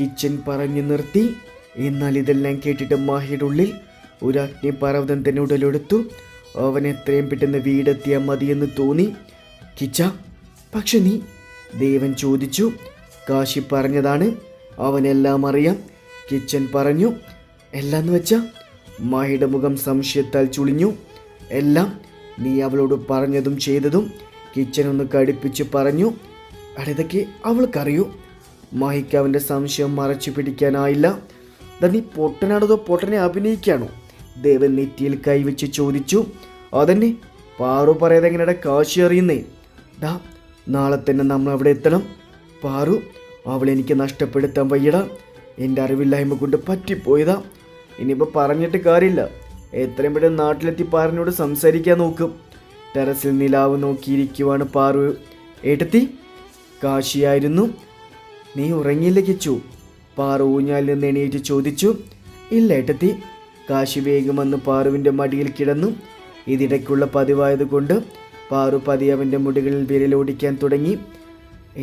Kitchen പറഞ്ഞു നിർത്തി. എന്നാൽ ഇതെല്ലാം കേട്ടിട്ട് മാഹിയുടെ ഉള്ളിൽ ഒരു അഗ്നിപർവ്വതം തന്നെ ഉടലെടുത്തു. അവൻ എത്രയും പെട്ടെന്ന് വീടെത്തിയാൽ മതിയെന്ന് തോന്നി. കിച്ച, പക്ഷെ നീ? ദേവൻ ചോദിച്ചു. കാശി പറഞ്ഞതാണ്, അവനെല്ലാം അറിയാം. കിച്ചൻ പറഞ്ഞു. എല്ലാന്ന് വെച്ചാ? മാഹിയുടെ മുഖം സംശയത്താൽ ചുളിഞ്ഞു. എല്ലാം നീ അവളോട് പറഞ്ഞതും ചെയ്തതും. കിച്ചൻ ഒന്ന് കടുപ്പിച്ച് പറഞ്ഞു. ഇതൊക്കെ അവൾക്കറിയൂ. മാഹിക്ക് അവൻ്റെ സംശയം മറച്ചു പിടിക്കാനായില്ല. നീ പൊട്ടനാണതോ പൊട്ടനെ അഭിനയിക്കാണോ? ദേവൻ നെറ്റിയിൽ കൈവച്ച് ചോദിച്ചു. അതന്നെ, പാറു പറയാതെ എങ്ങനെയുടെ കാശി അറിയുന്നേ? നാളെ തന്നെ നമ്മൾ അവിടെ എത്തണം. പാറു, അവളെനിക്ക് നഷ്ടപ്പെടുത്താൻ വയ്യടാ. എൻ്റെ അറിവില്ലായ്മ കൊണ്ട് പറ്റിപ്പോയതാ. ഇനിയിപ്പോൾ പറഞ്ഞിട്ട് കാര്യമില്ല. എത്രയും പെട്ടെന്ന് നാട്ടിലെത്തി പാറിനോട് സംസാരിക്കാൻ നോക്കും. ടെറസിൽ നിലാവ് നോക്കിയിരിക്കുവാണ് പാറു. ഏട്ടത്തി, കാശിയായിരുന്നു. നീ ഉറങ്ങിയില്ല കിച്ചു? പാറു ഊഞ്ഞാലിൽ നിന്ന് എണീറ്റ് ചോദിച്ചു. ഇല്ല ഏട്ടത്തി. കാശി വേഗം വന്ന് പാറുവിൻ്റെ മടിയിൽ കിടന്നു. ഇതിടയ്ക്കുള്ള പതിവായതുകൊണ്ട് പാറു പതിയെ അവൻ്റെ മുടികളിൽ വിരലോടിക്കാൻ തുടങ്ങി.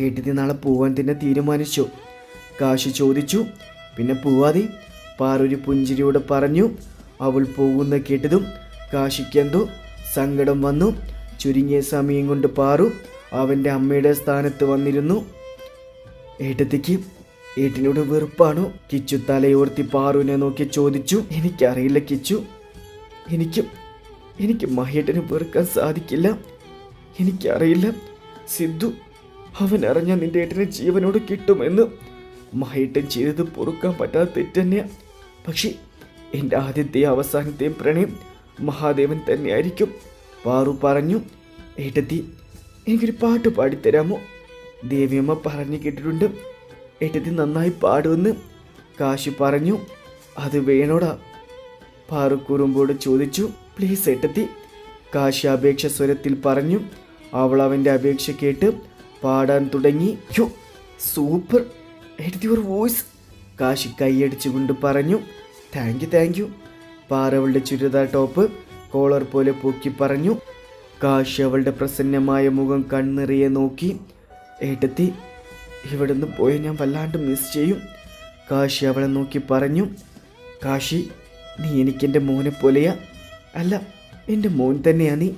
ഏട്ടത്തി നാളെ പോവാൻ തന്നെ തീരുമാനിച്ചു? കാശി ചോദിച്ചു. പിന്നെ പോവാതെ? പാറു ഒരു പുഞ്ചിരിയോടെ പറഞ്ഞു. അവൾ പോകുന്ന കേട്ടതും കാശിക്കെന്തോ സങ്കടം വന്നു. ചുരുങ്ങിയ സമയം കൊണ്ട് പാറു അവൻ്റെ അമ്മയുടെ സ്ഥാനത്ത് വന്നിരുന്നു. ഏട്ടത്തിക്ക് ഏട്ടിനോട് വെറുപ്പാണോ? കിച്ചു തലയോർത്തി പാറുവിനെ നോക്കി ചോദിച്ചു. എനിക്കറിയില്ല കിച്ചു. എനിക്ക് മഹേട്ടനെ വെറുക്കാൻ സാധിക്കില്ല. എനിക്കറിയില്ല സിദ്ധു. അവൻ അറിഞ്ഞാൽ നിന്റെ ഏട്ടനെ ജീവനോട് കിട്ടുമെന്ന്. മഹേട്ടൻ ചെയ്തത് പൊറുക്കാൻ പറ്റാത്ത തെറ്റന്നെയാ. പക്ഷേ എൻ്റെ ആദ്യത്തെയും അവസാനത്തെയും പ്രണയം മഹാദേവൻ തന്നെയായിരിക്കും. പാറു പറഞ്ഞു. ഏട്ടത്തി, എനിക്കൊരു പാട്ട് പാടിത്തരാമോ? ദേവിയമ്മ പറഞ്ഞു കേട്ടിട്ടുണ്ട് ഏട്ടത്തി നന്നായി പാടുമെന്ന്. കാശി പറഞ്ഞു. അത് വേണോടാ? പാറു കുറുമ്പോട് ചോദിച്ചു. പ്ലീസ് ഏട്ടത്തി, കാശി അപേക്ഷ സ്വരത്തിൽ പറഞ്ഞു. അവൾ അവൻ്റെ അപേക്ഷ കേട്ട് പാടാൻ തുടങ്ങി. യോ, സൂപ്പർ ഏട്ടത്തി, യുവർ വോയിസ്. കാശി കൈയടിച്ചുകൊണ്ട് പറഞ്ഞു. Thank you. പാറ അവളുടെ ചുരിദാർ ടോപ്പ് കോളർ പോലെ പൊക്കി പറഞ്ഞു. കാശി അവളുടെ പ്രസന്നമായ മുഖം കണ്ണിറിയെ നോക്കി. ഏട്ടത്തി, ഇവിടെ നിന്ന് പോയി ഞാൻ വല്ലാണ്ട് മിസ് ചെയ്യും. കാശി അവളെ നോക്കി പറഞ്ഞു. കാശി, നീ എനിക്കെൻ്റെ മോനെ പോലെയാ. അല്ല, എൻ്റെ മോൻ തന്നെയാ നീ.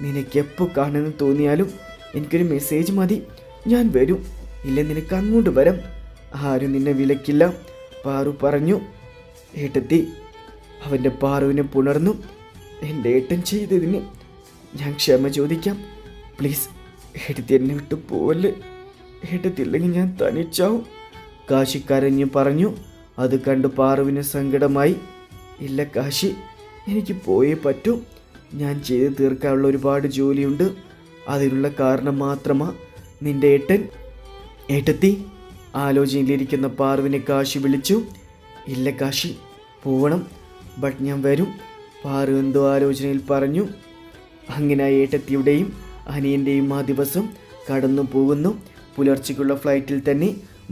നിനക്കെപ്പോൾ കാണുമെന്ന് തോന്നിയാലും എനിക്കൊരു മെസ്സേജ് മതി. ഞാൻ വരും. ഇല്ല, നിനക്ക് അങ്ങോട്ട് വരാം. ആരും നിന്നെ വിലക്കില്ല. പാറു പറഞ്ഞു. ഏട്ടത്തി, അവൻ്റെ പാറുവിനെ പുണർന്നു. എൻ്റെ ഏട്ടൻ ചെയ്തതിന് ഞാൻ ക്ഷമ ചോദിക്കാം. പ്ലീസ് ഏട്ടത്തി, എന്നെ വിട്ടു പോവല്ലേ. ഏട്ടത്തില്ലെങ്കിൽ ഞാൻ തനിച്ചാവും. കാശി കരഞ്ഞു പറഞ്ഞു. അത് കണ്ട് പാറുവിന് സങ്കടമായി. ഇല്ല കാശി, എനിക്ക് പോയേ പറ്റൂ. ഞാൻ ചെയ്ത് തീർക്കാനുള്ള ഒരുപാട് ജോലിയുണ്ട്. അതിനുള്ള കാരണം മാത്രമാ നിന്റെ ഏട്ടൻ. ഏട്ടത്തി, ആലോചനയിലിരിക്കുന്ന പാറുവിനെ കാശി വിളിച്ചു. ഇല്ല കാശി, പോവണം. ബട്ട് ഞാൻ വരും. പാറു എന്തോ ആലോചനയിൽ പറഞ്ഞു. അങ്ങനെ ഏട്ടത്തിയുടെയും അനിയൻ്റെയും ആ ദിവസം കടന്നു പോകുന്നു. പുലർച്ചയ്ക്കുള്ള ഫ്ലൈറ്റിൽ തന്നെ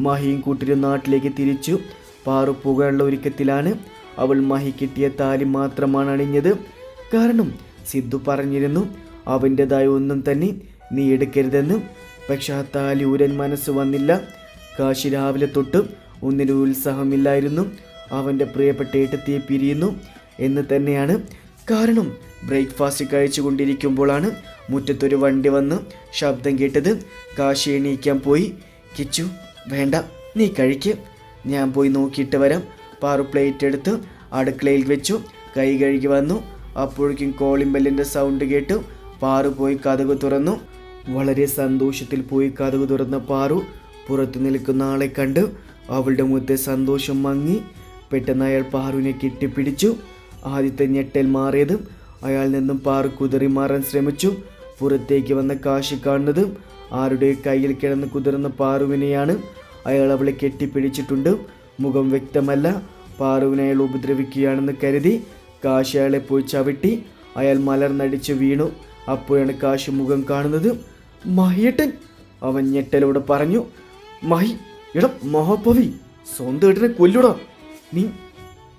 മാഹിയും കൂട്ടിരും നാട്ടിലേക്ക് തിരിച്ചു. പാറു പോകാനുള്ള ഒരുക്കത്തിലാണ്. അവൾ മാഹി കിട്ടിയ താലി മാത്രമാണ് അണിഞ്ഞത്. കാരണം സിദ്ധു പറഞ്ഞിരുന്നു അവൻ്റെതായ ഒന്നും തന്നെ നീ എടുക്കരുതെന്ന്. പക്ഷെ ആ താലി ഊരാൻ മനസ്സ് വന്നില്ല. കാശി രാവിലെ തൊട്ട് ഒന്നിനും ഉത്സാഹമില്ലായിരുന്നു. അവൻ്റെ പ്രിയപ്പെട്ട ഏട്ടത്തിയെ പിരിയുന്നു എന്ന് തന്നെയാണ്. കാരണം ബ്രേക്ക്ഫാസ്റ്റ് കഴിച്ചു കൊണ്ടിരിക്കുമ്പോഴാണ് മുറ്റത്തൊരു വണ്ടി വന്ന് ശബ്ദം കേട്ടത്. കാശി എണീക്കാൻ പോയി. കിച്ചു, വേണ്ട, നീ കഴിക്ക്, ഞാൻ പോയി നോക്കിയിട്ട് വരാം. പാറു പ്ലേറ്റ് എടുത്ത് അടുക്കളയിൽ വെച്ചു. കൈ കഴുകി വന്നു. അപ്പോഴേക്കും കോളിംഗ് ബെല്ലിൻ്റെ സൗണ്ട് കേട്ടു. പാറു പോയി കതക് തുറന്നു. വളരെ സന്തോഷത്തിൽ പോയി കതക് തുറന്ന പാറു പുറത്തു നിൽക്കുന്ന ആളെ കണ്ട് അവളുടെ മുഖത്തെ സന്തോഷം മങ്ങി. പെട്ടെന്ന് അയാൾ പാറുവിനെ കെട്ടിപ്പിടിച്ചു. ആദ്യത്തെ ഞെട്ടൽ മാറിയതും അയാൾ നിന്നും പാറു കുതിറി മാറാൻ ശ്രമിച്ചു. പുറത്തേക്ക് വന്ന കാശി കാണുന്നത് ആരുടെ കയ്യിൽ കിടന്ന് കുതിർന്ന പാറുവിനെയാണ്. അയാൾ അവളെ കെട്ടിപ്പിടിച്ചിട്ടുണ്ട്. മുഖം വ്യക്തമല്ല. പാറുവിനെ അയാൾ ഉപദ്രവിക്കുകയാണെന്ന് കരുതി കാശി അയാളെ പോയി ചവിട്ടി. അയാൾ മലർന്നടിച്ച് വീണു. അപ്പോഴാണ് കാശി മുഖം കാണുന്നത്. മഹിയേട്ടൻ, അവൻ ഞെട്ടലോടെ പറഞ്ഞു. മഹി, എടാ മഹാപവി, സ്വന്തം ഏട്ടനെ കൊല്ലുടാ നീ.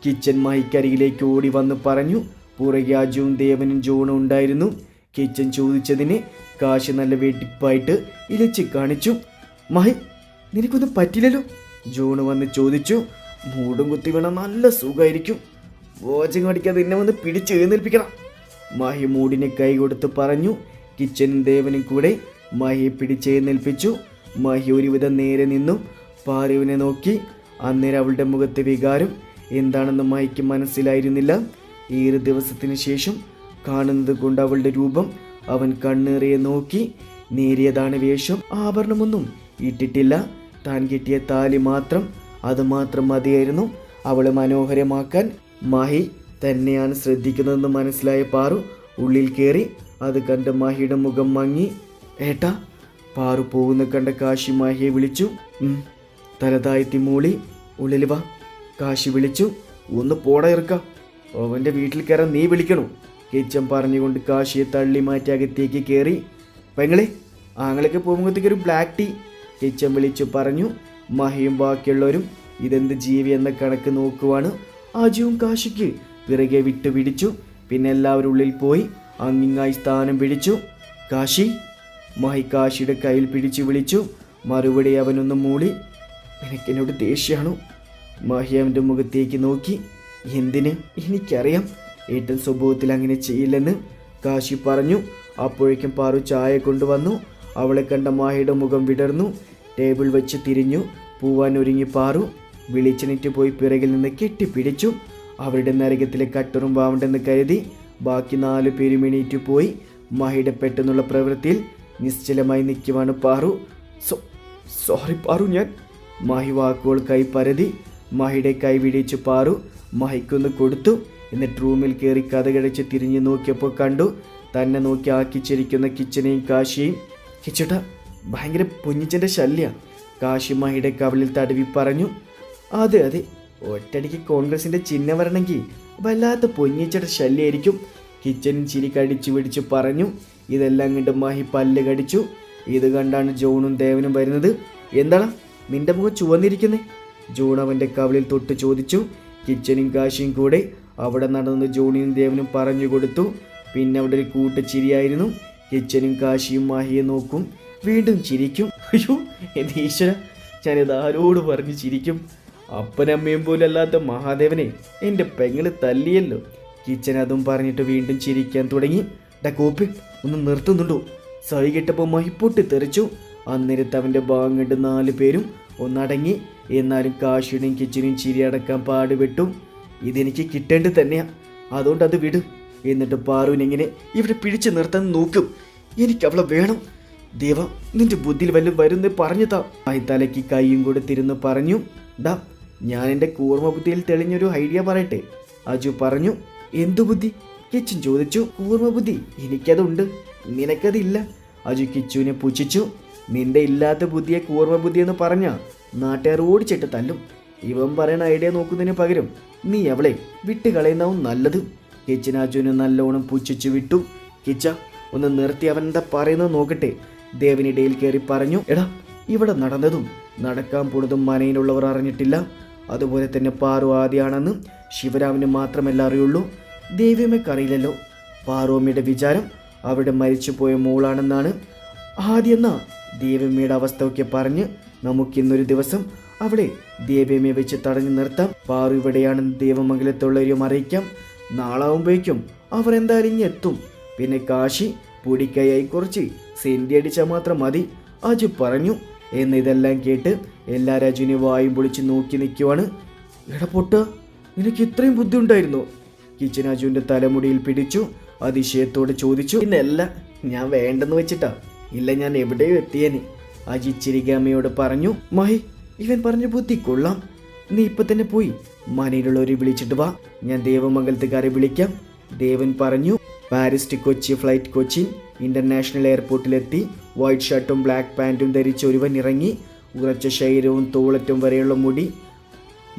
കിച്ചൻ മഹിക്കരികിലേക്ക് ഓടി വന്ന് പറഞ്ഞു. പുറകെ അജുവും ദേവനും ജോണും ഉണ്ടായിരുന്നു. കിച്ചൻ ചോദിച്ചതിന് കാശി നല്ല വെട്ടിപ്പായിട്ട് ഇലച്ച് കാണിച്ചു. മഹി, നിനക്കൊന്നും പറ്റില്ലല്ലോ. ജോണ് വന്ന് ചോദിച്ചു. മൂടും കുത്തി വീണ നല്ല സുഖമായിരിക്കും. വാചകം അടിക്കാതെ എന്നെ വന്ന് പിടിച്ചെഴുന്നേൽപ്പിക്കണം. മാഹി മൂടിനെ കൈ കൊടുത്ത് പറഞ്ഞു. കിച്ചനും ദേവനും കൂടെ മാഹിയെ പിടിച്ചെഴുന്നേൽപ്പിച്ചു. മാഹി ഒരുവിധം നേരെ നിന്നു പാറുവിനെ നോക്കി. അന്നേരം അവളുടെ മുഖത്തെ വികാരം എന്താണെന്ന് മാഹിക്ക് മനസ്സിലായിരുന്നില്ല. 7 ദിവസത്തിന് ശേഷം കാണുന്നത് കൊണ്ട് അവളുടെ രൂപം അവൻ കണ്ണേറിയെ നോക്കി. നേരിയതാണ് വേഷം, ആഭരണമൊന്നും ഇട്ടിട്ടില്ല. താൻ കിട്ടിയ താലി മാത്രം, അതുമാത്രം മതിയായിരുന്നു അവളെ മനോഹരമാക്കാൻ. മാഹി തന്നെയാണ് ശ്രദ്ധിക്കുന്നതെന്ന് മനസ്സിലായ പാറു ഉള്ളിൽ കയറി. അത് കണ്ട് മാഹിയുടെ മുഖം മങ്ങി. ഏട്ടാ, പാറു പോകുന്ന കണ്ട കാശി മാഹിയെ വിളിച്ചു. തല താഴ്ത്തി മൂളി. ഉള്ളിൽ വാ, കാശി വിളിച്ചു. ഒന്ന് പോടാ ഇറക്കാം, അവൻ്റെ വീട്ടിൽ കയറാൻ നീ വിളിക്കണോ? കിച്ചൻ പറഞ്ഞുകൊണ്ട് കാശിയെ തള്ളി മാറ്റി അകത്തേക്ക് കയറി. പെങ്ങളെ, ആങ്ങളൊക്കെ പോകുമ്പോഴത്തേക്ക് ഒരു ബ്ലാക്ക് ടീ, കിച്ചൻ വിളിച്ചു പറഞ്ഞു. മാഹിയും ബാക്കിയുള്ളവരും ഇതെന്ത് ജീവി എന്ന കണക്ക് നോക്കുവാണ്. അജുവും കാശിക്ക് പിറകെ വിട്ടുപിടിച്ചു. പിന്നെ എല്ലാവരും ഉള്ളിൽ പോയി അങ്ങിങ്ങായി സ്ഥാനം പിടിച്ചു. കാശി, മാഹി കാശിയുടെ കയ്യിൽ പിടിച്ചു വിളിച്ചു. മറുപടി അവനൊന്ന് മൂളി. നിനക്കെന്നോട് ദേഷ്യമാണോ? മാഹി അവൻ്റെ മുഖത്തേക്ക് നോക്കി. എന്തിന്? എനിക്കറിയാം ഏട്ടൻ സ്വഭാവത്തിൽ അങ്ങനെ ചെയ്യില്ലെന്ന് കാശി പറഞ്ഞു. അപ്പോഴേക്കും പാറു ചായ കൊണ്ടുവന്നു. അവളെ കണ്ട മാഹിയുടെ മുഖം വിടർന്നു. ടേബിൾ വെച്ച് തിരിഞ്ഞു പോവാൻ ഒരുങ്ങി പാറു. വിളിച്ചെണിറ്റ് പോയി പിറകിൽ നിന്ന് കെട്ടിപ്പിടിച്ചു. അവരുടെ നരകത്തിലെ കട്ടറും വാവണ്ടെന്ന് കരുതി ബാക്കി 4 പേരും എണീറ്റ് പോയി. മാഹിയുടെ പെട്ടെന്നുള്ള പ്രവൃത്തിയിൽ നിശ്ചലമായി നിൽക്കുവാണ് പാറു. സോറി പാറു, ഞാൻ. മാഹി വാക്കുകൾ കൈ പരതി. മാഹിയുടെ കൈ വിടിച്ചു പാറു മാഹിക്കൊന്ന് കൊടുത്തു. എന്നിട്ട് റൂമിൽ കയറി കഥകടച്ച് തിരിഞ്ഞു നോക്കിയപ്പോൾ കണ്ടു തന്നെ നോക്കി ആക്കിച്ചിരിക്കുന്ന കിച്ചനെയും കാശിയെയും. കിച്ചട്ട, ഭയങ്കര പൊന്നിച്ചൻ്റെ ശല്യ, കാശി മാഹിയുടെ കവിളിൽ തടവി പറഞ്ഞു. അതെ അതെ, ഒറ്റടിക്ക് കോൺഗ്രസിൻ്റെ ചിഹ്നം വരണമെങ്കിൽ വല്ലാത്ത പൊന്നിച്ചയുടെ ശല്യമായിരിക്കും. കിച്ചനും ചിരി കടിച്ചു പിടിച്ചു പറഞ്ഞു. ഇതെല്ലാം കണ്ട് മാഹി പല്ല് കടിച്ചു. ഇത് കണ്ടാണ് ജോണും ദേവനും വരുന്നത്. എന്താണ് നിന്റെ മുഖം ചുവന്നിരിക്കുന്നേ? ജോൺ അവൻ്റെ കവിളിൽ തൊട്ട് ചോദിച്ചു. കിച്ചനും കാശിയും കൂടെ അവിടെ നടന്ന് ജോണിയും ദേവനും പറഞ്ഞു കൊടുത്തു. പിന്നെ അവിടെ ഒരു കൂട്ടച്ചിരിയായിരുന്നു. കിച്ചനും കാശിയും മാഹിയെ നോക്കും, വീണ്ടും ചിരിക്കും. അയ്യോ എൻ്റെ ഈശ്വര, ഞാനിത് ആരോട് പറഞ്ഞ് ചിരിക്കും? അപ്പനമ്മയും പോലും അല്ലാത്ത മഹാദേവനെ എൻ്റെ പെങ്ങള് തല്ലിയല്ലോ. കിച്ചൻ അതും പറഞ്ഞിട്ട് വീണ്ടും ചിരിക്കാൻ തുടങ്ങി. കോപ്പി ഒന്ന് നിർത്തുന്നുണ്ടോ? സൈ കിട്ടപ്പോൾ മാഹി പൊട്ടിത്തെറിച്ചു. അന്നേരത്ത് അവൻ്റെ ഭാഗം കണ്ട് 4 പേരും ഒന്നടങ്ങി. എന്നാലും കാശിയുടെയും കിച്ചനും ചിരി അടക്കാൻ പാടുപെട്ടു. ഇതെനിക്ക് കിട്ടേണ്ടത് തന്നെയാ, അതുകൊണ്ട് അത് വിടും. എന്നിട്ട് പാറുവിനെങ്ങനെ ഇവിടെ പിടിച്ചു നിർത്താൻ നോക്കും. എനിക്ക് അവളെ വേണം. ദേവ, നിന്റെ ബുദ്ധിയിൽ വല്ലതും വരുന്നേ പറഞ്ഞതാ. ആയി തലയ്ക്ക് കൈയും കൊടുത്തിരുന്ന് പറഞ്ഞു. ഡാ, ഞാൻ എൻ്റെ കൂർമ്മ ബുദ്ധിയിൽ തെളിഞ്ഞൊരു ഐഡിയ പറയട്ടെ, അജു പറഞ്ഞു. എന്തു ബുദ്ധി? കിച്ചൻ ചോദിച്ചു. കൂർമ്മ ബുദ്ധി എനിക്കതുണ്ട്, നിനക്കതില്ല. അജു കിച്ചുവിനെ പുച്ഛിച്ചു. നിന്റെ ഇല്ലാത്ത ബുദ്ധിയെ കൂർമ്മ ബുദ്ധി എന്ന് പറഞ്ഞാ നാട്ടുകാർ ഓടിച്ചിട്ട് തല്ലും. ഇവൻ പറയുന്ന ഐഡിയ നോക്കുന്നതിന് പകരം നീ അവളെ വിട്ട് കളയുന്നവും നല്ലത്. കിച്ചൻ അജുവിനെ നല്ലോണം പുച്ഛിച്ചു വിട്ടു. കിച്ച, ഒന്ന് നിർത്തി അവൻ എന്താ പറയുന്നത് നോക്കട്ടെ. ദേവനിടയിൽ കയറി പറഞ്ഞു. എടാ, ഇവിടെ നടന്നതും നടക്കാൻ പോണതും മനയിലുള്ളവർ അറിഞ്ഞിട്ടില്ല. അതുപോലെ തന്നെ പാറു ആദ്യമാണെന്ന് ശിവരാമന് മാത്രമല്ല അറിയുള്ളൂ. ദേവിയമ്മയ്ക്കറിയില്ലല്ലോ. പാറുവമ്മയുടെ വിചാരം അവിടെ മരിച്ചുപോയ മോളാണെന്നാണ്. ആദ്യെന്നാ ദേവിയമ്മയുടെ അവസ്ഥ ഒക്കെ പറഞ്ഞ് നമുക്കിന്നൊരു ദിവസം അവിടെ ദേവിയമ്മയെ വെച്ച് തടഞ്ഞു നിർത്താം. പാറു ഇവിടെയാണെന്ന് ദേവമംഗലത്തുള്ളവരും അറിയിക്കാം. നാളാവുമ്പോഴേക്കും അവർ എന്തായാലും ഇനി എത്തും. പിന്നെ കാശി പൊടിക്കൈയായി കുറച്ച് സെന്റി അടിച്ചാൽ മാത്രം മതി, അജു പറഞ്ഞു. എന്നിതെല്ലാം കേട്ട് എല്ലാവരും അജുവിനെ വായും പൊളിച്ച് നോക്കി നിൽക്കുവാണ്. എടാ പൊട്ട, നിനക്ക് ഇത്രയും ബുദ്ധി ഉണ്ടായിരുന്നോ? കിച്ചൻ അജുവിൻ്റെ തലമുടിയിൽ പിടിച്ചു അതിശയത്തോടെ ചോദിച്ചു. പിന്നല്ല, ഞാൻ വേണ്ടെന്ന് വെച്ചിട്ടാ. ഇല്ല, ഞാൻ എവിടെയോ എത്തിയേനെ, അജി ചിരികാമ്മയോട് പറഞ്ഞു. മഹി, ഇവൻ പറഞ്ഞ ബുദ്ധി കൊള്ളാം. നീ ഇപ്പം തന്നെ പോയി മനയിലുള്ളവരെ വിളിച്ചിട്ട് വാ, ഞാൻ ദേവമംഗലത്തുകാരെ വിളിക്കാം. ദേവൻ പറഞ്ഞു. Paris to Kochi flight Cochin international എയർപോർട്ടിലെത്തി. വൈറ്റ് ഷർട്ടും ബ്ലാക്ക് പാൻറ്റും ധരിച്ച ഒരുവൻ ഇറങ്ങി. ഉറച്ച ശരീരവും തോളറ്റം വരെയുള്ള മുടി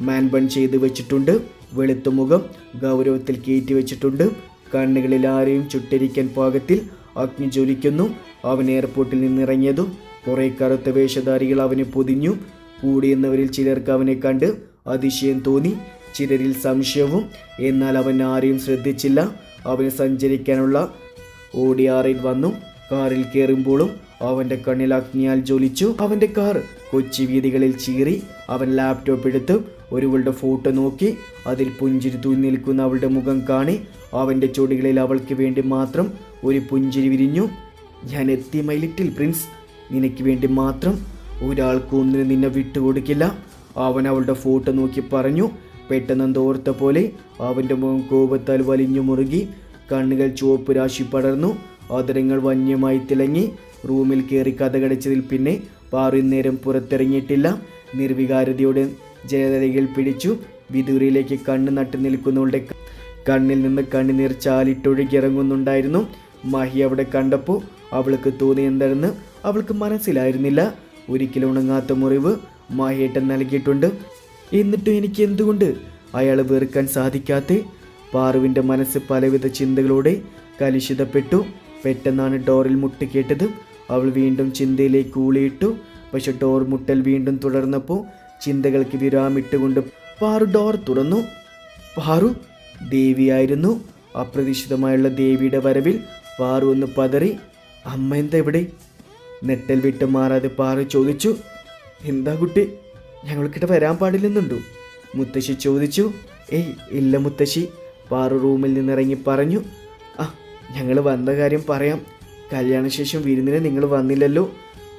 മാൻബൺ ചെയ്ത് വെച്ചിട്ടുണ്ട്. വെളുത്ത മുഖം ഗൗരവത്തിൽ കയറ്റി വെച്ചിട്ടുണ്ട്. കണ്ണുകളിൽ ആരെയും ചുട്ടരിക്കാൻ പാകത്തിൽ അഗ്നി ജ്വലിക്കുന്നു. അവൻ എയർപോർട്ടിൽ നിന്നിറങ്ങിയതും കുറെ കറുത്ത വേഷധാരികൾ അവനെ പൊതിഞ്ഞു. കൂടിയെന്നവരിൽ ചിലർക്ക് അവനെ കണ്ട് അതിശയം തോന്നി, ചിലരിൽ സംശയവും. എന്നാൽ അവൻ ആരെയും ശ്രദ്ധിച്ചില്ല. അവന് സഞ്ചരിക്കാനുള്ള ഓടിയാറിൽ വന്നു. കാറിൽ കയറുമ്പോഴും അവന്റെ കണ്ണിൽ അഗ്നിയാൽ ജ്വലിച്ചു. അവന്റെ കാർ കൊച്ചി വീതികളിൽ ചീറി. അവൻ ലാപ്ടോപ്പ് എടുത്ത് ഒരുവളുടെ ഫോട്ടോ നോക്കി. അതിൽ പുഞ്ചിരി തൂങ്ങി നിൽക്കുന്ന അവളുടെ മുഖം കാണി അവന്റെ ചുടികളിൽ അവൾക്ക് വേണ്ടി മാത്രം ഒരു പുഞ്ചിരി വിരിഞ്ഞു. ഞാൻ എത്തി മൈ ലിറ്റിൽ പ്രിൻസ്, നിനക്ക് വേണ്ടി മാത്രം, ഒരാൾക്കൊന്നിനും നിന്നെ വിട്ടുകൊടുക്കില്ല, അവൻ അവളുടെ ഫോട്ടോ നോക്കി പറഞ്ഞു. പെട്ടെന്ന് ഓർത്ത പോലെ അവന്റെ മുഖം കോപത്താൽ വലിഞ്ഞു മുറുകി. കണ്ണുകൾ ചുവപ്പ് രാശി പടർന്നു. ആദരങ്ങൾ വന്യമായി തിളങ്ങി. റൂമിൽ കയറി കഥകടച്ചതിൽ പിന്നെ പാറു നേരം പുറത്തിറങ്ങിയിട്ടില്ല. നിർവികാരതയോടെ ജനതരകൾ പിടിച്ചു. വിദൂരയിലേക്ക് കണ്ണ് നട്ടു നിൽക്കുന്നവളുടെ കണ്ണിൽ നിന്ന് കണ്ണുനീർ ചാലിട്ടൊഴുകിയിറങ്ങുന്നുണ്ടായിരുന്നു. മഹി അവിടെ കണ്ടപ്പോൾ അവൾക്ക് തോന്നിയെന്താണെന്ന് അവൾക്ക് മനസ്സിലായിരുന്നില്ല. ഒരിക്കലും ഉണങ്ങാത്ത മുറിവ് മഹിയേട്ടൻ നൽകിയിട്ടുണ്ട്. എന്നിട്ടും എനിക്ക് എന്തുകൊണ്ട് അയാളെ വെറുക്കാൻ സാധിക്കാതെ? പാറുവിൻ്റെ മനസ്സ് പലവിധ ചിന്തകളോടെ കലുഷിതപ്പെട്ടു. പെട്ടെന്നാണ് ഡോറിൽ മുട്ട് കേട്ടത്. അവൾ വീണ്ടും ചിന്തയിലേക്ക് ഊളിയിട്ടു. പക്ഷെ ഡോർ മുട്ടൽ വീണ്ടും തുടർന്നപ്പോൾ ചിന്തകൾക്ക് വിരാമിട്ടുകൊണ്ട് പാറു ഡോർ തുറന്നു. പാറു ദേവിയായിരുന്നു. അപ്രതീക്ഷിതമായുള്ള ദേവിയുടെ വരവിൽ പാറു ഒന്ന് പതറി. അമ്മ എന്താ ഇവിടെ? നെട്ടൽ വിട്ട് മാറാതെ പാറു ചോദിച്ചു. എന്താ കുട്ടി, ഞങ്ങൾക്കിട്ട് വരാൻ പാടില്ലെന്നുണ്ടോ? മുത്തശ്ശി ചോദിച്ചു. ഏയ് ഇല്ല മുത്തശ്ശി, പാറു റൂമിൽ നിന്നിറങ്ങി പറഞ്ഞു. ഞങ്ങൾ വന്ന കാര്യം പറയാം. കല്യാണശേഷം വിരുന്നിന് നിങ്ങൾ വന്നില്ലല്ലോ.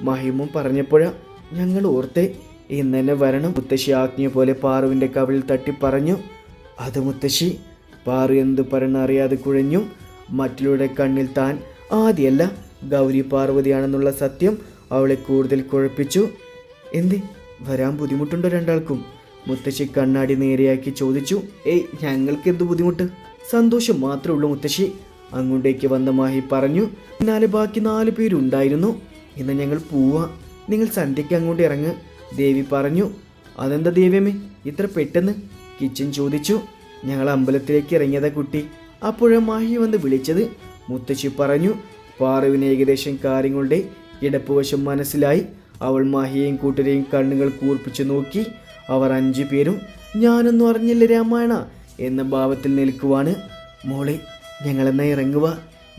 മഹിമും പറഞ്ഞപ്പോഴാ ഞങ്ങൾ ഓർത്തേ ഇന്ന് തന്നെ വരണം. മുത്തശ്ശി ആജ്ഞ പോലെ പാറുവിൻ്റെ കവിളിൽ തട്ടി പറഞ്ഞു. അത് മുത്തശ്ശി. പാറു എന്ത് പറഞ്ഞറിയാതെ കുഴഞ്ഞു. മറ്റുള്ളവരുടെ കണ്ണിൽ താൻ ആദ്യമല്ല ഗൗരി പാർവതിയാണെന്നുള്ള സത്യം അവളെ കൂടുതൽ കുഴപ്പിച്ചു. എന്തേ, വരാൻ ബുദ്ധിമുട്ടുണ്ടോ രണ്ടാൾക്കും? മുത്തശ്ശി കണ്ണാടി നേരെയാക്കി ചോദിച്ചു. ഏയ് ഞങ്ങൾക്ക് എന്ത് ബുദ്ധിമുട്ട്, സന്തോഷം മാത്രമേ ഉള്ളൂ മുത്തശ്ശി. അങ്ങോട്ടേക്ക് വന്ന മാഹി പറഞ്ഞു. എന്നാലും ബാക്കി 4 പേരുണ്ടായിരുന്നു. ഇന്ന് ഞങ്ങൾ പോവാ, നിങ്ങൾ സന്ധ്യയ്ക്ക് അങ്ങോട്ട് ഇറങ്ങ്, ദേവി പറഞ്ഞു. അതെന്താ ദേവിയമ്മേ ഇത്ര പെട്ടെന്ന്? കിച്ചൻ ചോദിച്ചു. ഞങ്ങൾ അമ്പലത്തിലേക്ക് ഇറങ്ങിയതാ കുട്ടി, അപ്പോഴാ മാഹി വന്ന് വിളിച്ചത്, മുത്തശ്ശി പറഞ്ഞു. പാറുവിന് ഏകദേശം കാര്യങ്ങളുടെ കിടപ്പുവശം മനസ്സിലായി. അവൾ മാഹിയെയും കൂട്ടരെയും കണ്ണുകൾ കൂർപ്പിച്ചു നോക്കി. അവർ 5 പേരും ഞാനൊന്നും അറിഞ്ഞില്ല രാമായണ എന്ന ഭാവത്തിൽ നിൽക്കുവാണ്. മോളെ ഞങ്ങളെന്നാ ഇറങ്ങുക,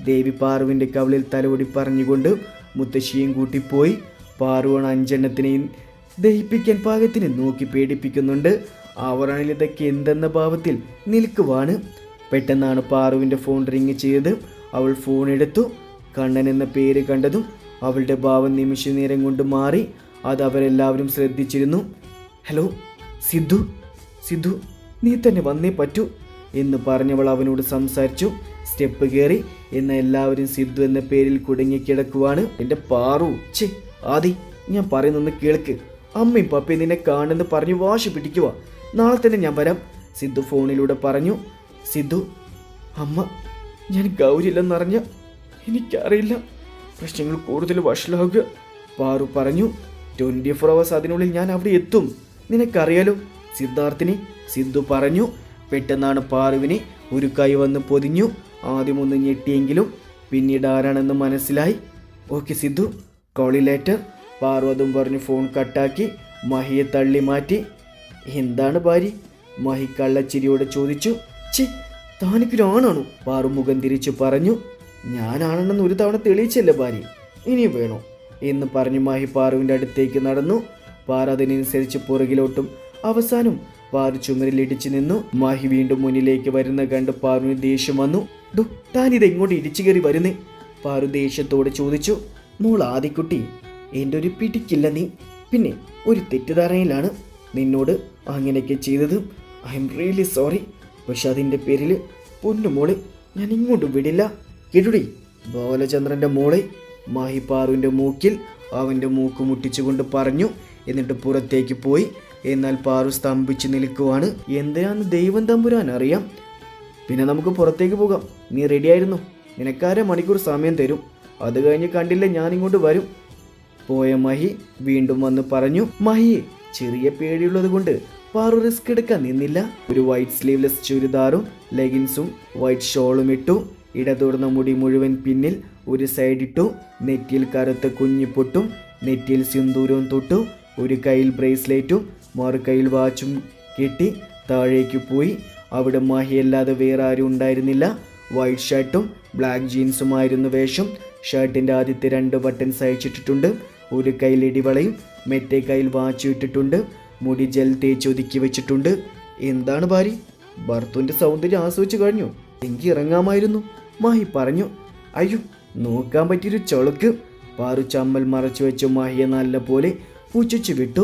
ദേവി പാറുവിൻ്റെ കവിളിൽ തലോടി പറഞ്ഞുകൊണ്ട് മുത്തശ്ശിയും കൂട്ടിപ്പോയി. പാറുവാണ് 5 എണ്ണത്തിനെയും ദഹിപ്പിക്കാൻ പാകത്തിന് നോക്കി പേടിപ്പിക്കുന്നുണ്ട്. അവരാണെങ്കിൽ ഇതൊക്കെ എന്തെന്ന ഭാവത്തിൽ നിൽക്കുവാണ്. പെട്ടെന്നാണ് പാറുവിൻ്റെ ഫോൺ റിങ് ചെയ്തത്. അവൾ ഫോൺ എടുത്തു. കണ്ണൻ എന്ന പേര് കണ്ടതും അവളുടെ ഭാവം നിമിഷ നേരം കൊണ്ട് മാറി. അത് അവരെല്ലാവരും ശ്രദ്ധിച്ചിരുന്നു. ഹലോ സിദ്ധു, സിദ്ധു നീ തന്നെ വന്നേ പറ്റൂ എന്ന് പറഞ്ഞവൾ അവനോട് സംസാരിച്ചു. സ്റ്റെപ്പ് കയറി. എന്ന എല്ലാവരും സിദ്ധു എന്ന പേരിൽ കുടുങ്ങിക്കിടക്കുവാണ്. എൻ്റെ പാറു, ചേ ആദി ഞാൻ പറയുന്നൊന്ന് കേൾക്ക്. അമ്മയും പപ്പയും നിന്നെ കാണുമെന്ന് പറഞ്ഞു വാശി പിടിക്കുക. നാളെ തന്നെ ഞാൻ വരാം, സിദ്ധു ഫോണിലൂടെ പറഞ്ഞു. സിദ്ധു, അമ്മ ഞാൻ ഗൗരിയില്ലെന്നറിഞ്ഞ എനിക്കറിയില്ല, പ്രശ്നങ്ങൾ കൂടുതൽ വഷളാവുക, പാറു പറഞ്ഞു. 24 hours അതിനുള്ളിൽ ഞാൻ അവിടെ എത്തും, നിനക്കറിയാലോ സിദ്ധാർത്ഥിനെ, സിദ്ധു പറഞ്ഞു. പെട്ടെന്നാണ് പാറുവിനെ ഒരു കൈ വന്ന് പൊതിഞ്ഞു. ആദ്യമൊന്ന് ഞെട്ടിയെങ്കിലും പിന്നീട് ആരാണെന്ന് മനസ്സിലായി. ഓക്കെ സിദ്ധു, കോളി ലേറ്റർ, പാറു അതും പറഞ്ഞ് ഫോൺ കട്ടാക്കി. മഹിയെ തള്ളി മാറ്റി. എന്താണ് ഭാര്യ? മഹി കള്ളച്ചിരിയോടെ ചോദിച്ചു. ചേ താനിക്കൊരാണാണോ? പാറു മുഖം തിരിച്ചു പറഞ്ഞു. ഞാനാണെന്ന് ഒരു തവണ തെളിയിച്ചല്ലേ ഭാര്യ, ഇനിയും വേണോ എന്ന് പറഞ്ഞ് മഹി പാറുവിൻ്റെ അടുത്തേക്ക് നടന്നു. പാറു അതിനനുസരിച്ച് പുറകിലോട്ടും. അവസാനം പാറു ചുമരിൽ ഇടിച്ചു നിന്നു. മാഹി വീണ്ടും മുന്നിലേക്ക് വരുന്ന കണ്ട് പാറുവിന് ദേഷ്യം വന്നു. താനിത് എങ്ങോട്ട് ഇടിച്ചു കയറി വരുന്നേ? പാറു ദേഷ്യത്തോടെ ചോദിച്ചു. മോൾ ആദിക്കുട്ടി, എൻ്റെ ഒരു പിടിക്കില്ല നീ. പിന്നെ ഒരു തെറ്റിദ്ധാരണയിലാണ് നിന്നോട് അങ്ങനെയൊക്കെ ചെയ്തത്. I am really sorry. പക്ഷെ അതിൻ്റെ പേരിൽ പൊന്നുമോളെ ഞാൻ ഇങ്ങോട്ട് വിടില്ല. കിടുടി ബാലചന്ദ്രൻ്റെ മോളെ, മാഹി പാറുവിൻ്റെ മൂക്കിൽ അവൻ്റെ മൂക്ക് മുട്ടിച്ചുകൊണ്ട് പറഞ്ഞു. എന്നിട്ട് പുറത്തേക്ക് പോയി. എന്നാൽ പാറു സ്തംഭിച്ച് നിൽക്കുവാണ്. എന്തിനാന്ന് ദൈവം തമ്പുരാൻ അറിയാം. പിന്നെ നമുക്ക് പുറത്തേക്ക് പോകാം, നീ റെഡിയായിരുന്നു? നിനക്ക് 1/2 മണിക്കൂർ സമയം തരും, അത് കഴിഞ്ഞ് കണ്ടില്ല ഞാനിങ്ങോട്ട് വരും. പോയ മഹി വീണ്ടും വന്ന് പറഞ്ഞു. മഹിയെ ചെറിയ പേടിയുള്ളത് കൊണ്ട് പാറു റിസ്ക് എടുക്കാൻ നിന്നില്ല. ഒരു വൈറ്റ് സ്ലീവ്ലെസ് ചുരിദാറും ലെഗിൻസും വൈറ്റ് ഷോളും ഇട്ടു. ഇടതൂർന്ന മുടി മുഴുവൻ പിന്നിൽ ഒരു സൈഡിട്ടു. നെറ്റിയിൽ കറുത്ത കുഞ്ഞിപ്പൊട്ടും നെറ്റിയിൽ സിന്ദൂരവും തൊട്ടു. ഒരു കയ്യിൽ ബ്രേസ്ലെറ്റും മറു കയ്യിൽ വാച്ചും കെട്ടി താഴേക്ക് പോയി. അവിടെ മാഹിയല്ലാതെ വേറെ ആരും ഉണ്ടായിരുന്നില്ല. വൈറ്റ് ഷർട്ടും ബ്ലാക്ക് ജീൻസുമായിരുന്നു വേഷം. ഷർട്ടിൻ്റെ ആദ്യത്തെ 2 ബട്ടൺസ് അയച്ചിട്ടിട്ടുണ്ട്. ഒരു കയ്യിൽ ഇടിവളയും മറ്റേ കയ്യിൽ വാച്ചും ഇട്ടിട്ടുണ്ട്. മുടി ജെൽ തേച്ചൊതുക്കി വെച്ചിട്ടുണ്ട്. എന്താണ് ഭാര്യ, ഭർത്തുവിൻ്റെ സൗന്ദര്യം ആസ്വദിച്ചു കഴിഞ്ഞു? എങ്കിൽ ഇറങ്ങാമായിരുന്നു, മാഹി പറഞ്ഞു. അയ്യോ, നോക്കാൻ പറ്റിയൊരു ചൊളുക്ക്. പാറു ചമ്മൽ മറച്ചു വെച്ച് മാഹിയെ നല്ല പോലെ പുച്ഛിച്ചു വിട്ടു.